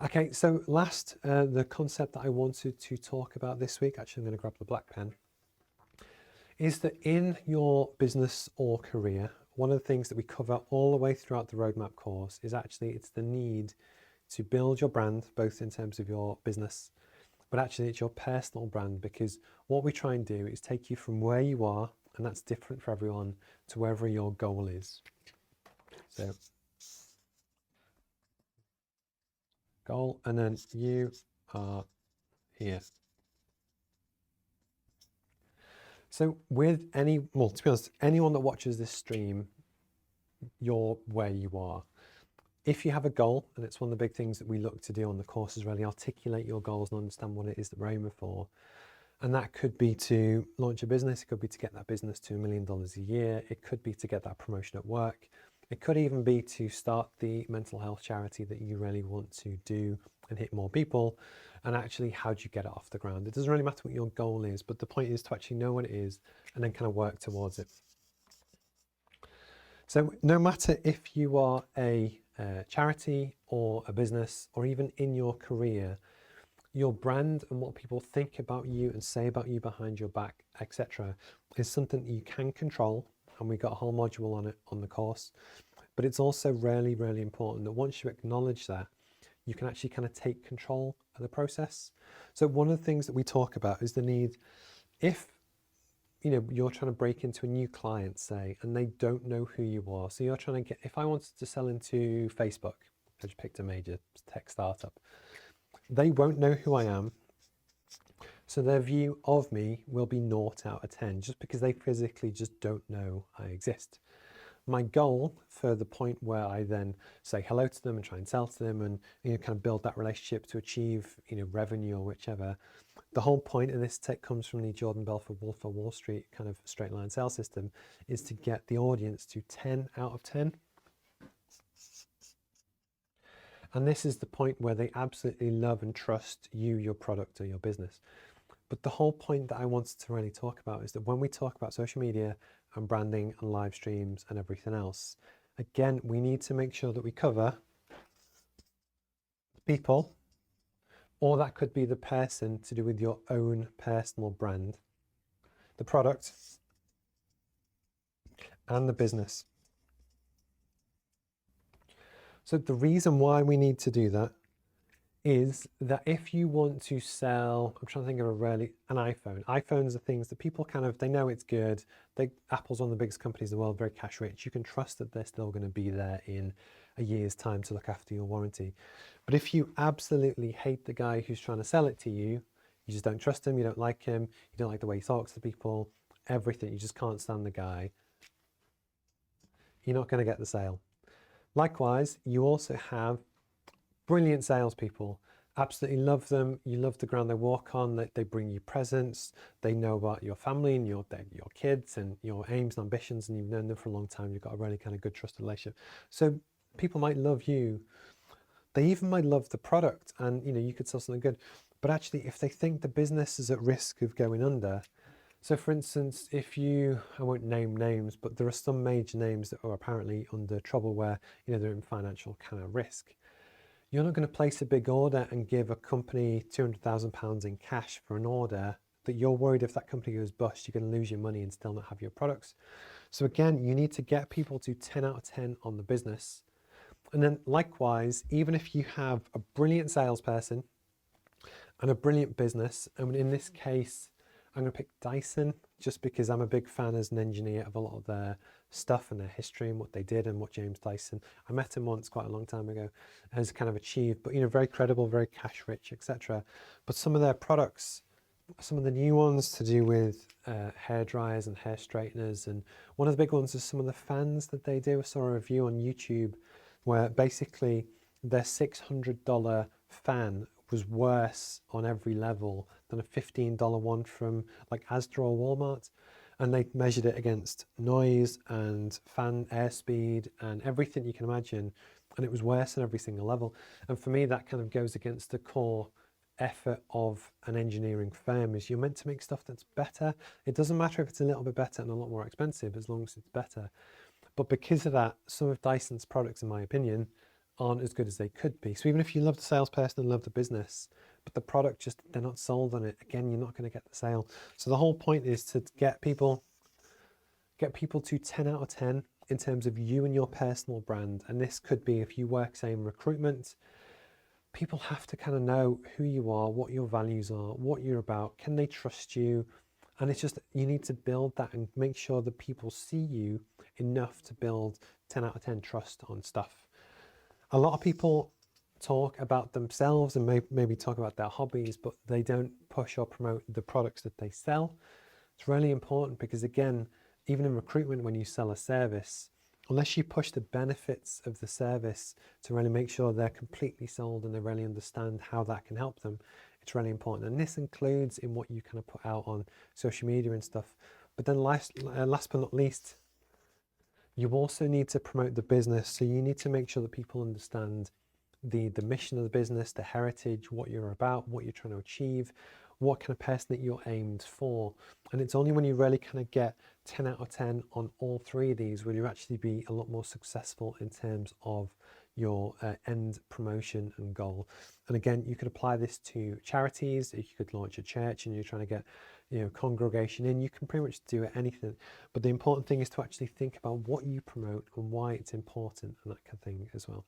Okay, so last, the concept that I wanted to talk about this week, actually I'm going to grab the black pen, is that in your business or career, one of the things that we cover all the way throughout the Roadmap course is actually it's the need to build your brand, both in terms of your business, but actually it's your personal brand, because what we try and do is take you from where you are, and that's different for everyone, to wherever your goal is. So goal, and then you are here. So with well, to be honest, anyone that watches this stream, you're where you are. If you have a goal, and it's one of the big things that we look to do on the course, is really articulate your goals and understand what it is that we're aiming for. And that could be to launch a business, it could be to get that business to $1 million a year, it could be to get that promotion at work, it could even be to start the mental health charity that you really want to do and hit more people. And actually, how do you get it off the ground? It doesn't really matter what your goal is, but the point is to actually know what it is and then kind of work towards it. So no matter if you are a charity or a business, or even in your career, your brand and what people think about you and say about you behind your back, etc., is something that you can control, and we got a whole module on it on the course. But it's also really, really important that once you acknowledge that, you can actually kind of take control of the process. So one of the things that we talk about is the need, if you're trying to break into a new client, say, and they don't know who you are. So you're trying to get, if I wanted to sell into Facebook, I just picked a major tech startup, they won't know who I am. So their view of me will be 0 out of 10, just because they physically just don't know I exist. My goal, for the point where I then say hello to them and try and sell to them and kind of build that relationship to achieve revenue or whichever, the whole point, and this tech comes from the Jordan Belfort Wolf of Wall Street kind of straight line sales system, is to get the audience to 10 out of 10. And this is the point where they absolutely love and trust you, your product, or your business. But the whole point that I wanted to really talk about is that when we talk about social media and branding and live streams and everything else, again, we need to make sure that we cover people, or that could be the person to do with your own personal brand, the product, and the business. So the reason why we need to do that is that if you want to sell, I'm trying to think of an iPhone. iPhones are things that people they know it's good. Apple's one of the biggest companies in the world, very cash rich. You can trust that they're still going to be there in a year's time to look after your warranty. But if you absolutely hate the guy who's trying to sell it to you, you just don't trust him, you don't like him, you don't like the way he talks to people, everything, you just can't stand the guy, you're not going to get the sale. Likewise, you also have brilliant salespeople, absolutely love them, you love the ground they walk on, they bring you presents, they know about your family and your kids and your aims and ambitions, and you've known them for a long time, you've got a really kind of good trusted relationship. So people might love you, they even might love the product, and you could sell something good, but actually if they think the business is at risk of going under, so for instance, I won't name names, but there are some major names that are apparently under trouble where they're in financial kind of risk. You're not going to place a big order and give a company £200,000 in cash for an order that you're worried if that company goes bust, you're going to lose your money and still not have your products. So again, you need to get people to 10 out of 10 on the business. And then likewise, even if you have a brilliant salesperson and a brilliant business, and in this case, I'm going to pick Dyson just because I'm a big fan as an engineer of a lot of their stuff and their history and what they did and what James Dyson, I met him once quite a long time ago, has kind of achieved, but very credible, very cash rich, etc. But some of their products, some of the new ones to do with hair dryers and hair straighteners, and one of the big ones is some of the fans that they do. I saw a review on YouTube where basically their $600 fan was worse on every level than a $15 one from like Asda or Walmart. And they measured it against noise and fan airspeed and everything you can imagine. And it was worse on every single level. And for me, that kind of goes against the core effort of an engineering firm, is you're meant to make stuff that's better. It doesn't matter if it's a little bit better and a lot more expensive, as long as it's better. But because of that, some of Dyson's products, in my opinion, aren't as good as they could be. So even if you love the salesperson and love the business, but the product just, they're not sold on it, again, you're not going to get the sale. So the whole point is to get people to 10 out of 10 in terms of you and your personal brand. And this could be, if you work, say, in recruitment, people have to kind of know who you are, what your values are, what you're about. Can they trust you? And it's just, you need to build that and make sure that people see you enough to build 10 out of 10 trust on stuff. A lot of people talk about themselves and maybe talk about their hobbies, but they don't push or promote the products that they sell. It's really important because, again, even in recruitment, when you sell a service, unless you push the benefits of the service to really make sure they're completely sold and they really understand how that can help them, it's really important. And this includes in what you kind of put out on social media and stuff. But then last but not least, you also need to promote the business. So you need to make sure that people understand the mission of the business, the heritage, what you're about, what you're trying to achieve, what kind of person that you're aimed for. And it's only when you really kind of get 10 out of 10 on all three of these will you actually be a lot more successful in terms of your end promotion and goal. And again, you could apply this to charities. If you could launch a church and you're trying to get, congregation in, you can pretty much do anything. But the important thing is to actually think about what you promote and why it's important and that kind of thing as well.